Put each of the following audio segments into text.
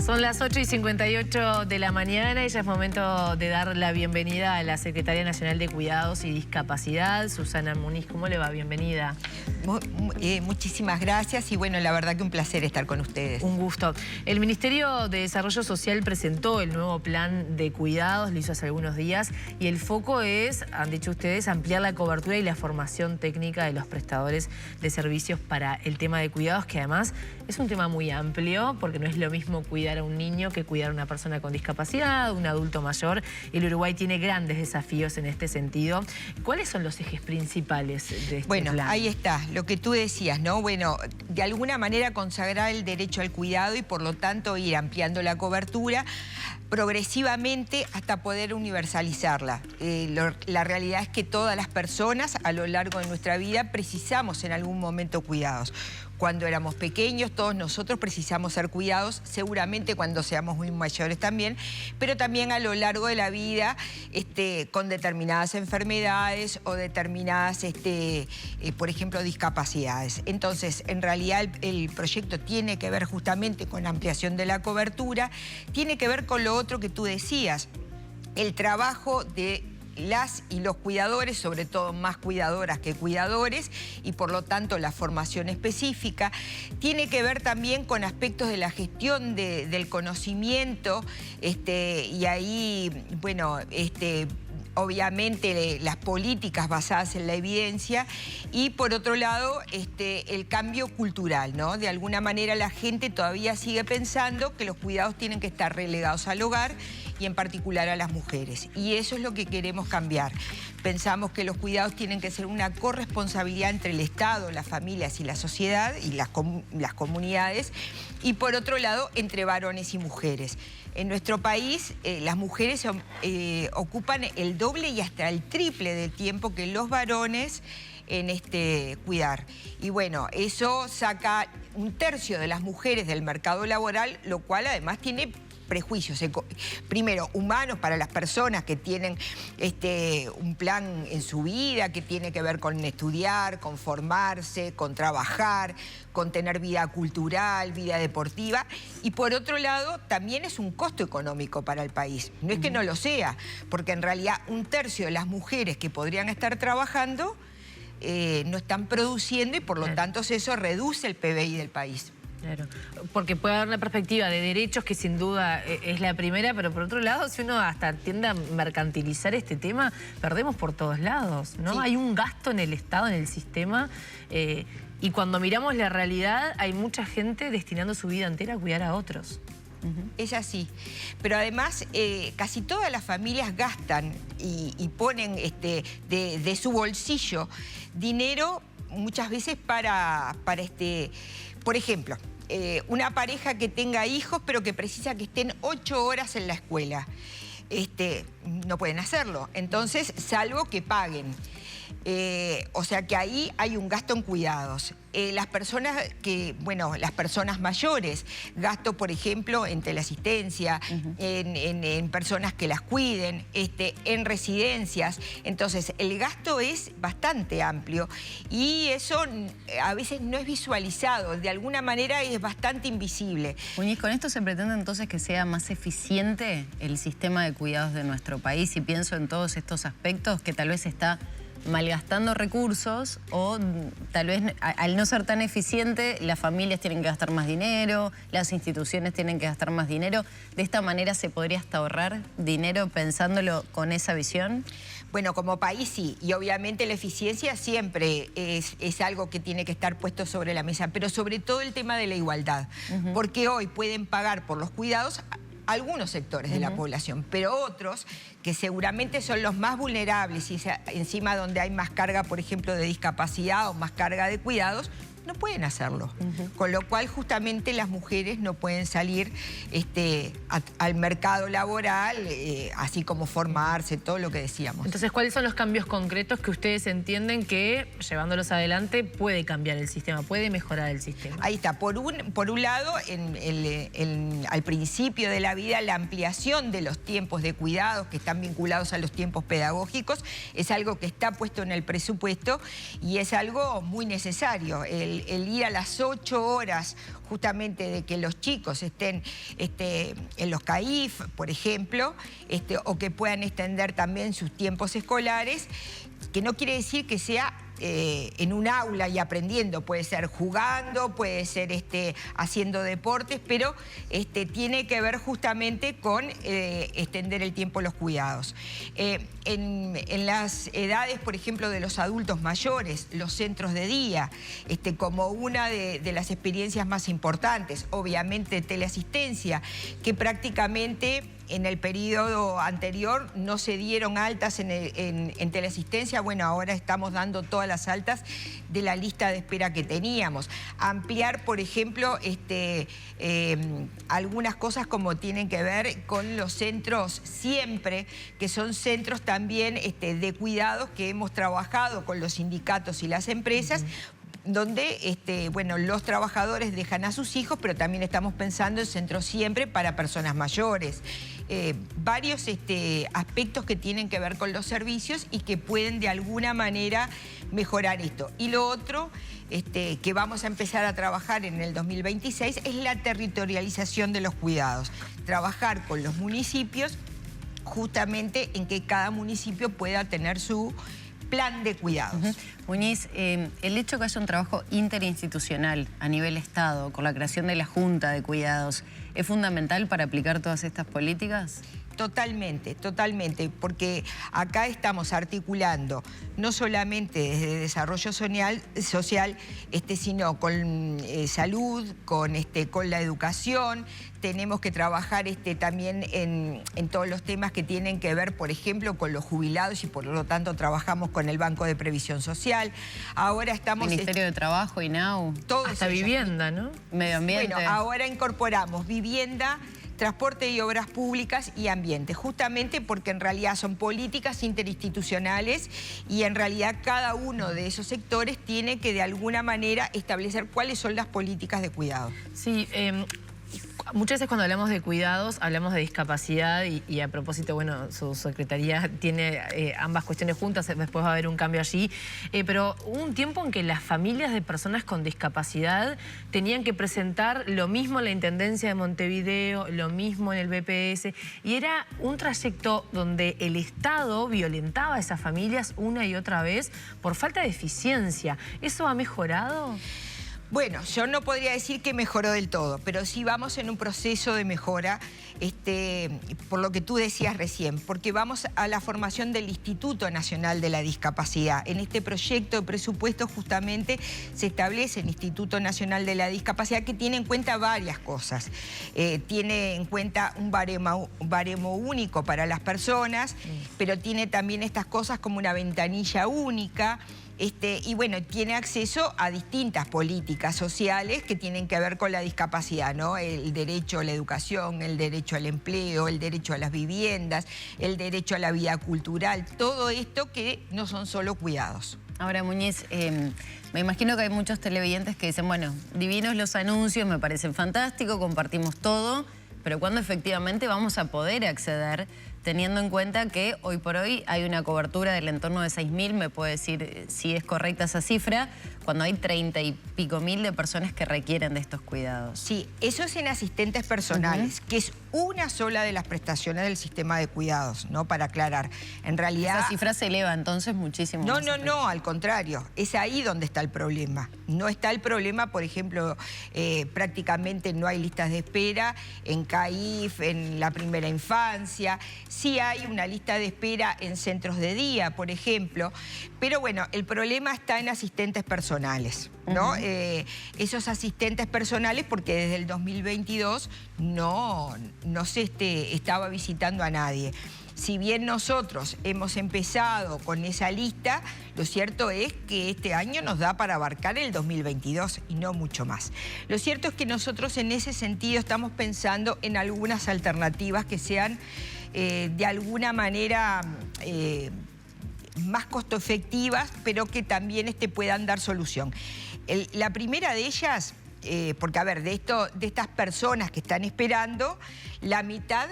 Son las 8:58 de la mañana y ya es momento de dar la bienvenida a la Secretaria Nacional de Cuidados y Discapacidad, Susana Muniz. ¿Cómo le va? Bienvenida. Muchísimas gracias y bueno, la verdad que un placer estar con ustedes. Un gusto. El Ministerio de Desarrollo Social presentó el nuevo plan de cuidados, lo hizo hace algunos días, y el foco es, han dicho ustedes, ampliar la cobertura y la formación técnica de los prestadores de servicios para el tema de cuidados, que además es un tema muy amplio, porque no es lo mismo cuidar a un niño que cuidar a una persona con discapacidad, un adulto mayor. El Uruguay tiene grandes desafíos en este sentido. ¿Cuáles son los ejes principales de este plan? Bueno, ahí está, lo que tú decías, ¿no? Bueno, de alguna manera consagrar el derecho al cuidado y por lo tanto ir ampliando la cobertura progresivamente hasta poder universalizarla. La realidad es que todas las personas a lo largo de nuestra vida precisamos en algún momento cuidados. Cuando éramos pequeños, todos nosotros precisamos ser cuidados, seguramente cuando seamos muy mayores también, pero también a lo largo de la vida con determinadas enfermedades o determinadas, por ejemplo, discapacidades. Entonces, en realidad el proyecto tiene que ver justamente con la ampliación de la cobertura, tiene que ver con lo otro que tú decías, el trabajo de las y los cuidadores, sobre todo más cuidadoras que cuidadores, y por lo tanto la formación específica. Tiene que ver también con aspectos de la gestión del conocimiento, y ahí, bueno, obviamente las políticas basadas en la evidencia, y por otro lado el cambio cultural, ¿no? De alguna manera la gente todavía sigue pensando que los cuidados tienen que estar relegados al hogar y en particular a las mujeres, y eso es lo que queremos cambiar. Pensamos que los cuidados tienen que ser una corresponsabilidad entre el Estado, las familias y la sociedad y las comunidades, y por otro lado entre varones y mujeres. En nuestro país las mujeres ocupan el doble y hasta el triple del tiempo que los varones en cuidar. Y bueno, eso saca un tercio de las mujeres del mercado laboral, lo cual además tiene prejuicios, primero, humanos para las personas que tienen un plan en su vida, que tiene que ver con estudiar, con formarse, con trabajar, con tener vida cultural, vida deportiva, y por otro lado también es un costo económico para el país. No es que no lo sea, porque en realidad un tercio de las mujeres que podrían estar trabajando no están produciendo y por lo tanto eso reduce el PBI del país. Claro, porque puede haber una perspectiva de derechos que sin duda es la primera, pero por otro lado, si uno hasta tiende a mercantilizar este tema, perdemos por todos lados, ¿no? Sí. Hay un gasto en el Estado, en el sistema, y cuando miramos la realidad, hay mucha gente destinando su vida entera a cuidar a otros. Es así, pero además casi todas las familias gastan y ponen de su bolsillo dinero muchas veces para por ejemplo, una pareja que tenga hijos pero que precisa que estén 8 horas en la escuela. No pueden hacerlo, entonces salvo que paguen. O sea que ahí hay un gasto en cuidados. Las personas las personas mayores, gasto por ejemplo en teleasistencia, en personas que las cuiden, en residencias. Entonces el gasto es bastante amplio y eso a veces no es visualizado, de alguna manera es bastante invisible. Muniz, ¿con esto se pretende entonces que sea más eficiente el sistema de cuidados de nuestro país? Y pienso en todos estos aspectos que tal vez está malgastando recursos o tal vez al no ser tan eficiente las familias tienen que gastar más dinero, las instituciones tienen que gastar más dinero. ¿De esta manera se podría hasta ahorrar dinero pensándolo con esa visión? Bueno, como país sí, y obviamente la eficiencia siempre es algo que tiene que estar puesto sobre la mesa, pero sobre todo el tema de la igualdad, porque hoy pueden pagar por los cuidados algunos sectores de la población, pero otros que seguramente son los más vulnerables y encima donde hay más carga, por ejemplo, de discapacidad o más carga de cuidados, no pueden hacerlo. Con lo cual justamente las mujeres no pueden salir al mercado laboral, así como formarse, todo lo que decíamos. Entonces, ¿cuáles son los cambios concretos que ustedes entienden que, llevándolos adelante, puede cambiar el sistema, puede mejorar el sistema? Ahí está. Por un lado, al principio de la vida, la ampliación de los tiempos de cuidados que están vinculados a los tiempos pedagógicos es algo que está puesto en el presupuesto y es algo muy necesario. el ir a las 8 horas justamente de que los chicos estén en los CAIF, por ejemplo, o que puedan extender también sus tiempos escolares, que no quiere decir que sea en un aula y aprendiendo, puede ser jugando, puede ser haciendo deportes, pero tiene que ver justamente con extender el tiempo de los cuidados. En las edades, por ejemplo, de los adultos mayores, los centros de día, como una de las experiencias más importantes, obviamente teleasistencia, que prácticamente en el periodo anterior no se dieron altas en teleasistencia. Bueno, ahora estamos dando todas las altas de la lista de espera que teníamos. Ampliar, por ejemplo, algunas cosas como tienen que ver con los centros siempre, que son centros también de cuidados que hemos trabajado con los sindicatos y las empresas, donde bueno, los trabajadores dejan a sus hijos, pero también estamos pensando en centros siempre para personas mayores. Varios aspectos que tienen que ver con los servicios y que pueden de alguna manera mejorar esto. Y lo otro que vamos a empezar a trabajar en el 2026 es la territorialización de los cuidados. Trabajar con los municipios justamente en que cada municipio pueda tener su plan de cuidados. Muñiz, el hecho que haya un trabajo interinstitucional a nivel Estado, con la creación de la Junta de Cuidados, ¿es fundamental para aplicar todas estas políticas? Totalmente, totalmente, porque acá estamos articulando no solamente desde desarrollo social, sino con salud, con la educación. Tenemos que trabajar también en todos los temas que tienen que ver, por ejemplo, con los jubilados y por lo tanto trabajamos con el Banco de Previsión Social. Ahora estamos... Ministerio de Trabajo, INAU. Hasta vivienda, ¿no? Medio ambiente. Bueno, ahora incorporamos vivienda, transporte y obras públicas y ambiente, justamente porque en realidad son políticas interinstitucionales y en realidad cada uno de esos sectores tiene que de alguna manera establecer cuáles son las políticas de cuidado. Sí, muchas veces cuando hablamos de cuidados hablamos de discapacidad y a propósito, bueno, su secretaría tiene ambas cuestiones juntas, después va a haber un cambio allí, pero hubo un tiempo en que las familias de personas con discapacidad tenían que presentar lo mismo en la Intendencia de Montevideo, lo mismo en el BPS, y era un trayecto donde el Estado violentaba a esas familias una y otra vez por falta de eficiencia. ¿Eso ha mejorado? Bueno, yo no podría decir que mejoró del todo, pero sí vamos en un proceso de mejora, por lo que tú decías recién, porque vamos a la formación del Instituto Nacional de la Discapacidad. En este proyecto de presupuesto justamente se establece el Instituto Nacional de la Discapacidad, que tiene en cuenta varias cosas. Tiene en cuenta un baremo único para las personas, pero tiene también estas cosas como una ventanilla única. Y bueno, tiene acceso a distintas políticas sociales que tienen que ver con la discapacidad, ¿no? El derecho a la educación, el derecho al empleo, el derecho a las viviendas, el derecho a la vida cultural, todo esto que no son solo cuidados. Ahora, Muñiz, me imagino que hay muchos televidentes que dicen, bueno, divinos los anuncios, me parecen fantásticos, compartimos todo, pero ¿cuándo efectivamente vamos a poder acceder, teniendo en cuenta que hoy por hoy hay una cobertura del entorno de 6.000, me puede decir si es correcta esa cifra, cuando hay 30 y pico mil de personas que requieren de estos cuidados? Sí, eso es en asistentes personales, que es una sola de las prestaciones del sistema de cuidados, ¿no? Para aclarar. En realidad... Esa cifra se eleva entonces muchísimo. No, al contrario. Es ahí donde está el problema. No está el problema, por ejemplo, prácticamente no hay listas de espera en CAIF, en la primera infancia. Sí hay una lista de espera en centros de día, por ejemplo. Pero bueno, el problema está en asistentes personales, ¿no? Esos asistentes personales, porque desde el 2022 no se estaba visitando a nadie. Si bien nosotros hemos empezado con esa lista, lo cierto es que este año nos da para abarcar el 2022 y no mucho más. Lo cierto es que nosotros en ese sentido estamos pensando en algunas alternativas que sean de alguna manera más costo efectivas, pero que también puedan dar solución. La primera de ellas porque a ver, de estas personas que están esperando, la mitad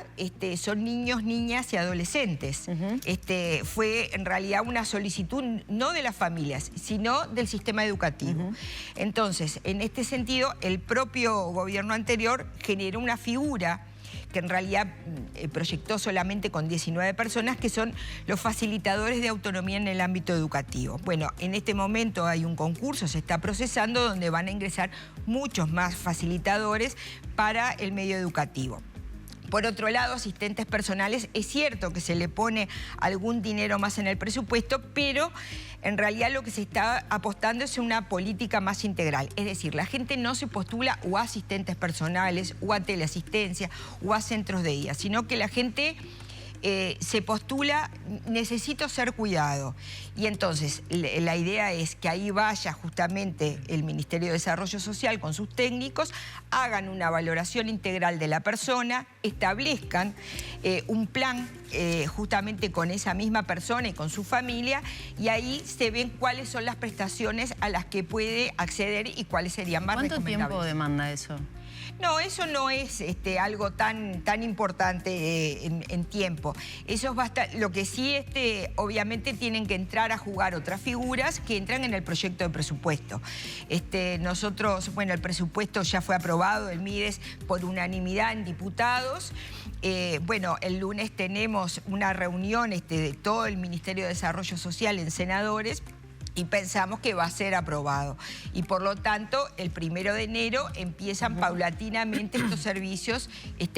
son niños, niñas y adolescentes. Fue en realidad una solicitud no de las familias, sino del sistema educativo. Entonces, en este sentido, el propio gobierno anterior generó una figura que en realidad proyectó solamente con 19 personas, que son los facilitadores de autonomía en el ámbito educativo. Bueno, en este momento hay un concurso, se está procesando, donde van a ingresar muchos más facilitadores para el medio educativo. Por otro lado, asistentes personales, es cierto que se le pone algún dinero más en el presupuesto, pero en realidad lo que se está apostando es una política más integral. Es decir, la gente no se postula o a asistentes personales, o a teleasistencia, o a centros de día, sino que la gente se postula, necesito ser cuidado. Y entonces la idea es que ahí vaya justamente el Ministerio de Desarrollo Social con sus técnicos, hagan una valoración integral de la persona, establezcan un plan justamente con esa misma persona y con su familia, y ahí se ven cuáles son las prestaciones a las que puede acceder y cuáles serían más recomendables. ¿Cuánto tiempo demanda eso? No, eso no es algo tan importante en tiempo. Eso es lo que sí, obviamente tienen que entrar a jugar otras figuras que entran en el proyecto de presupuesto. Nosotros, bueno, el presupuesto ya fue aprobado, el MIDES, por unanimidad en diputados. Bueno, el lunes tenemos una reunión de todo el Ministerio de Desarrollo Social en senadores, y pensamos que va a ser aprobado. Y por lo tanto, el 1 de enero empiezan paulatinamente estos servicios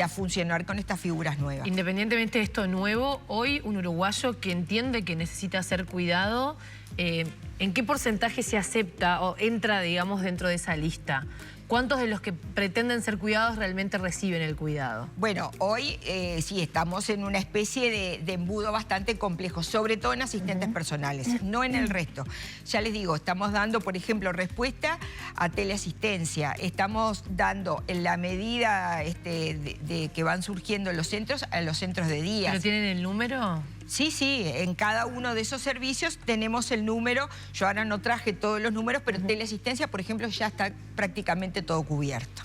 a funcionar con estas figuras nuevas. Independientemente de esto nuevo, hoy un uruguayo que entiende que necesita ser cuidado, ¿en qué porcentaje se acepta o entra, digamos, dentro de esa lista? ¿Cuántos de los que pretenden ser cuidados realmente reciben el cuidado? Bueno, hoy sí estamos en una especie de embudo bastante complejo, sobre todo en asistentes personales, no en el resto. Ya les digo, estamos dando, por ejemplo, respuesta a teleasistencia. Estamos dando, en la medida de que van surgiendo los centros, a los centros de día. ¿Pero tienen el número? Sí, en cada uno de esos servicios tenemos el número. Yo ahora no traje todos los números, pero teleasistencia, por ejemplo, ya está prácticamente todo cubierto.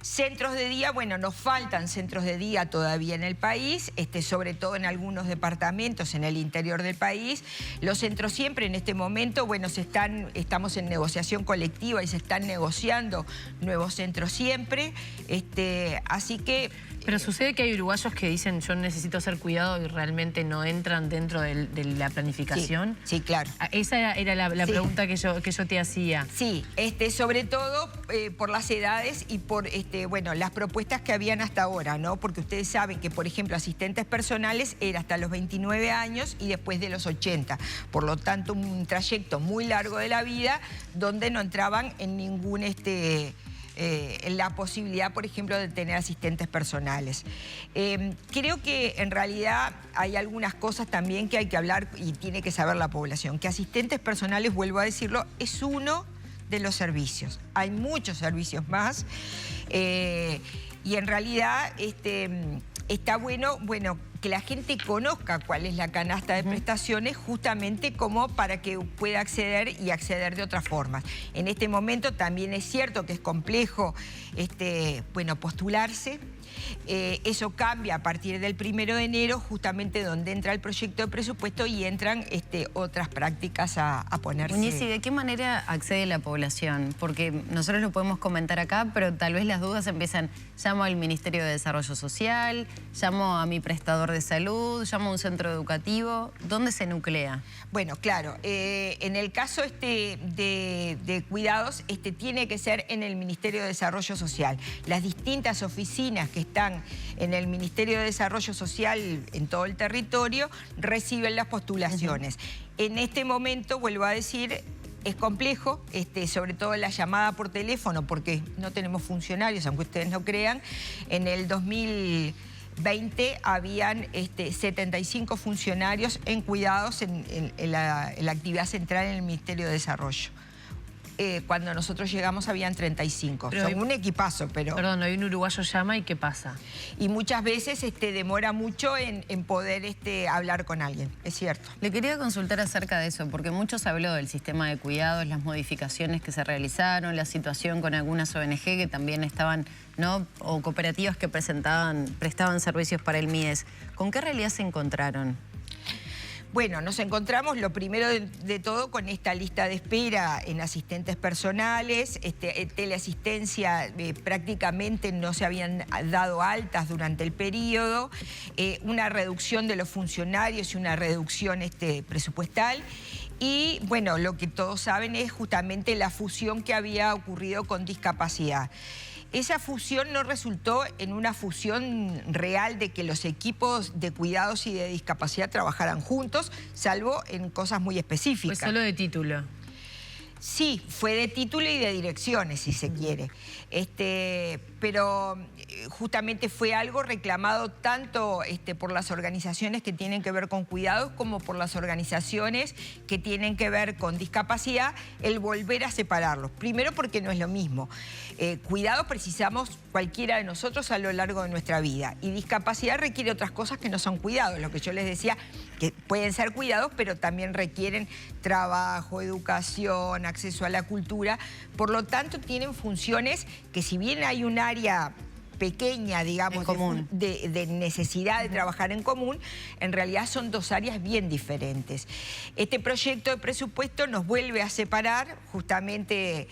Centros de día, bueno, nos faltan centros de día todavía en el país, sobre todo en algunos departamentos en el interior del país. Los centros siempre en este momento, bueno, estamos en negociación colectiva y se están negociando nuevos centros siempre, así que... Pero sucede que hay uruguayos que dicen yo necesito ser cuidado y realmente no entran dentro de la planificación. Sí, claro. Esa era la pregunta que yo te hacía. Sí, sobre todo por las edades y por bueno, las propuestas que habían hasta ahora, ¿no? Porque ustedes saben que, por ejemplo, asistentes personales era hasta los 29 años y después de los 80. Por lo tanto, un trayecto muy largo de la vida donde no entraban en ningún la posibilidad, por ejemplo, de tener asistentes personales. Creo que en realidad hay algunas cosas también que hay que hablar y tiene que saber la población. Que asistentes personales, vuelvo a decirlo, es uno de los servicios. Hay muchos servicios más y en realidad está bueno que la gente conozca cuál es la canasta de prestaciones, justamente como para que pueda acceder y acceder de otras formas. En este momento también es cierto que es complejo bueno, postularse. Eso cambia a partir del 1 de enero, justamente donde entra el proyecto de presupuesto y entran otras prácticas a ponerse. Muñiz, ¿y de qué manera accede la población? Porque nosotros lo podemos comentar acá, pero tal vez las dudas empiezan, llamo al Ministerio de Desarrollo Social, llamo a mi prestador de salud, llamo a un centro educativo. ¿Dónde se nuclea? Bueno, claro, en el caso de cuidados, tiene que ser en el Ministerio de Desarrollo Social. Las distintas oficinas que están en el Ministerio de Desarrollo Social en todo el territorio reciben las postulaciones. En este momento, vuelvo a decir, es complejo, sobre todo la llamada por teléfono, porque no tenemos funcionarios, aunque ustedes no crean. En el 2020 habían 75 funcionarios en cuidados en la actividad central en el Ministerio de Desarrollo. cuando nosotros llegamos habían 35. Pero son un equipazo, pero... Perdón, hoy un uruguayo llama y ¿qué pasa? Y muchas veces demora mucho en poder hablar con alguien, es cierto. Le quería consultar acerca de eso, porque muchos habló del sistema de cuidados, las modificaciones que se realizaron, la situación con algunas ONG que también estaban, ¿no?, o cooperativas que prestaban servicios para el MIDES. ¿Con qué realidad se encontraron? Bueno, nos encontramos lo primero de todo con esta lista de espera en asistentes personales, teleasistencia, prácticamente no se habían dado altas durante el periodo, una reducción de los funcionarios y una reducción presupuestal. Y bueno, lo que todos saben es justamente la fusión que había ocurrido con discapacidad. Esa fusión no resultó en una fusión real de que los equipos de cuidados y de discapacidad trabajaran juntos, salvo en cosas muy específicas. Fue solo de título. Sí, fue de título y de direcciones, si se quiere. Pero justamente fue algo reclamado tanto por las organizaciones que tienen que ver con cuidados como por las organizaciones que tienen que ver con discapacidad, el volver a separarlos. Primero porque no es lo mismo. Cuidado precisamos cualquiera de nosotros a lo largo de nuestra vida. Y discapacidad requiere otras cosas que no son cuidados. Lo que yo les decía, que pueden ser cuidados, pero también requieren trabajo, educación, acceso a la cultura. Por lo tanto, tienen funciones que, si bien hay un área pequeña, digamos, de necesidad de trabajar en común, en realidad son dos áreas bien diferentes. Este proyecto de presupuesto nos vuelve a separar justamente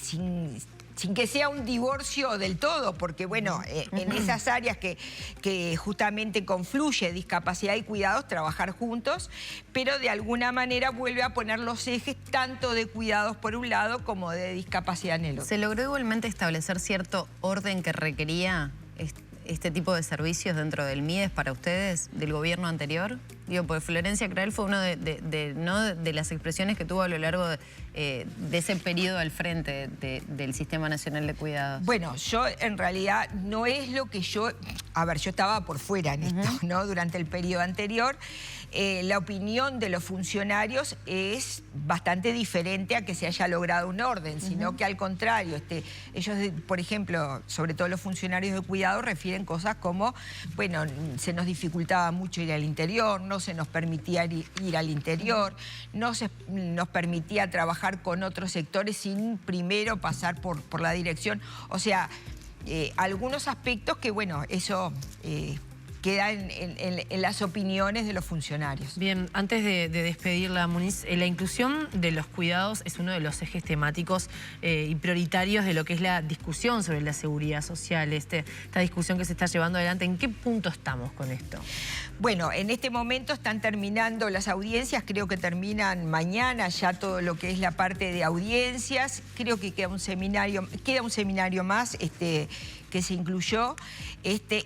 sin que sea un divorcio del todo, porque bueno, en esas áreas que justamente confluye discapacidad y cuidados, trabajar juntos, pero de alguna manera vuelve a poner los ejes tanto de cuidados por un lado como de discapacidad en el otro. ¿Se logró igualmente establecer cierto orden que requería este tipo de servicios dentro del MIDES para ustedes, del gobierno anterior? Digo, porque Florencia Crael fue una de las expresiones que tuvo a lo largo de ese periodo al frente del Sistema Nacional de Cuidados. Bueno, yo en realidad no es lo que yo... A ver, yo estaba por fuera en esto, ¿no? Durante el periodo anterior. La opinión de los funcionarios es bastante diferente a que se haya logrado un orden, sino que al contrario, ellos, por ejemplo, sobre todo los funcionarios de cuidado, refieren cosas como, bueno, se nos dificultaba mucho ir al interior, no se nos permitía ir al interior, no se nos permitía trabajar con otros sectores sin primero pasar por la dirección. O sea, algunos aspectos que, bueno, eso... queda en las opiniones de los funcionarios. Bien, antes de despedirla, Muniz, la inclusión de los cuidados es uno de los ejes temáticos y prioritarios de lo que es la discusión sobre la seguridad social, esta discusión que se está llevando adelante. ¿En qué punto estamos con esto? Bueno, en este momento están terminando las audiencias, creo que terminan mañana ya todo lo que es la parte de audiencias. Creo que queda un seminario más que se incluyó,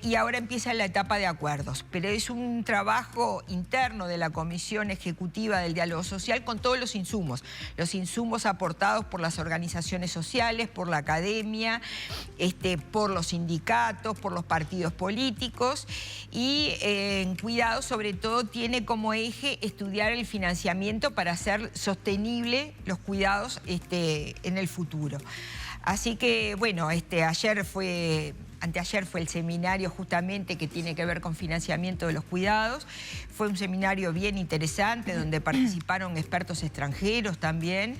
y ahora empieza la etapa de acuerdos. Pero es un trabajo interno de la Comisión Ejecutiva del Diálogo Social con todos los insumos aportados por las organizaciones sociales, por la academia, por los sindicatos, por los partidos políticos, y en cuidado sobre todo tiene como eje estudiar el financiamiento para hacer sostenible los cuidados en el futuro. Así que, bueno, anteayer fue el seminario justamente que tiene que ver con financiamiento de los cuidados. Fue un seminario bien interesante donde participaron expertos extranjeros también.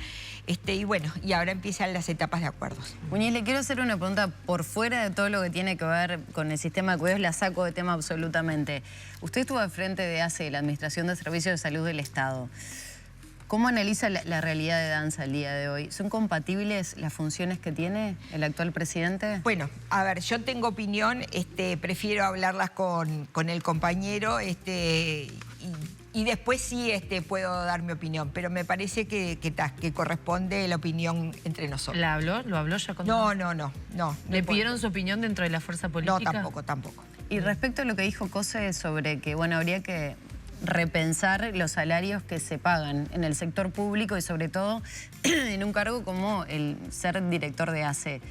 Y bueno, y ahora empiezan las etapas de acuerdos. Muñiz, le quiero hacer una pregunta por fuera de todo lo que tiene que ver con el sistema de cuidados, la saco de tema absolutamente. Usted estuvo al frente de ACE, la Administración de Servicios de Salud del Estado. ¿Cómo analiza la realidad de Danza el día de hoy? ¿Son compatibles las funciones que tiene el actual presidente? Bueno, a ver, yo tengo opinión, prefiero hablarlas con el compañero, y después sí puedo dar mi opinión, pero me parece que corresponde la opinión entre nosotros. ¿La habló? ¿Lo habló ya con No. ¿Le pidieron su opinión dentro de la fuerza política? No, tampoco. Y respecto a lo que dijo Cose sobre que, bueno, habría que repensar los salarios que se pagan en el sector público y sobre todo en un cargo como el ser director de ACE.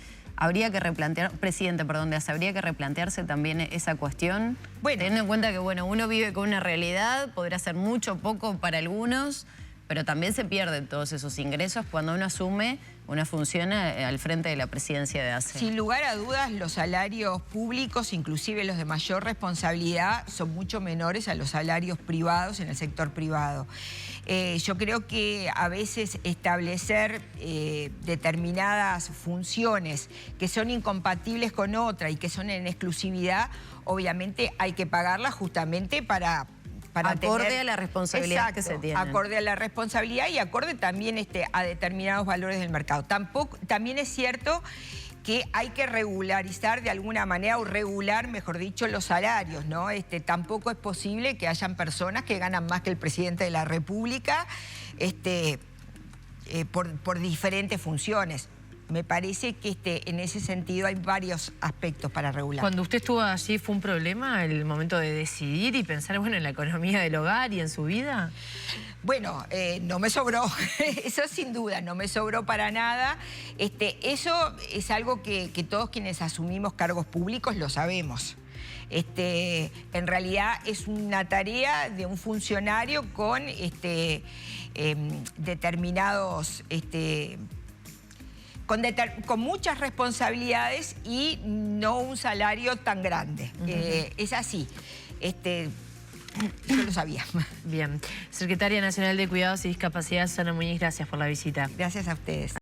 Presidente de ACE, ¿habría que replantearse también esa cuestión? Bueno, teniendo en cuenta que, bueno, uno vive con una realidad, podrá ser mucho o poco para algunos, pero también se pierden todos esos ingresos cuando uno asume una función al frente de la presidencia de ACE. Sin lugar a dudas, los salarios públicos, inclusive los de mayor responsabilidad, son mucho menores a los salarios privados en el sector privado. Yo creo que a veces establecer determinadas funciones que son incompatibles con otra y que son en exclusividad, obviamente hay que pagarlas justamente para acorde a la responsabilidad. Exacto, que se tiene. Acorde a la responsabilidad y acorde también a determinados valores del mercado. También es cierto que hay que regularizar de alguna manera, o regular, mejor dicho, los salarios, ¿no? Tampoco es posible que hayan personas que ganan más que el presidente de la República por diferentes funciones. Me parece que en ese sentido hay varios aspectos para regular. Cuando usted estuvo allí, ¿fue un problema el momento de decidir y pensar, bueno, en la economía del hogar y en su vida? Bueno, no me sobró, eso sin duda, no me sobró para nada. Eso es algo que todos quienes asumimos cargos públicos lo sabemos. En realidad es una tarea de un funcionario con determinados... Con muchas responsabilidades y no un salario tan grande. Es así. Yo lo sabía. Bien. Secretaria Nacional de Cuidados y Discapacidad, Susana Muñiz, gracias por la visita. Gracias a ustedes.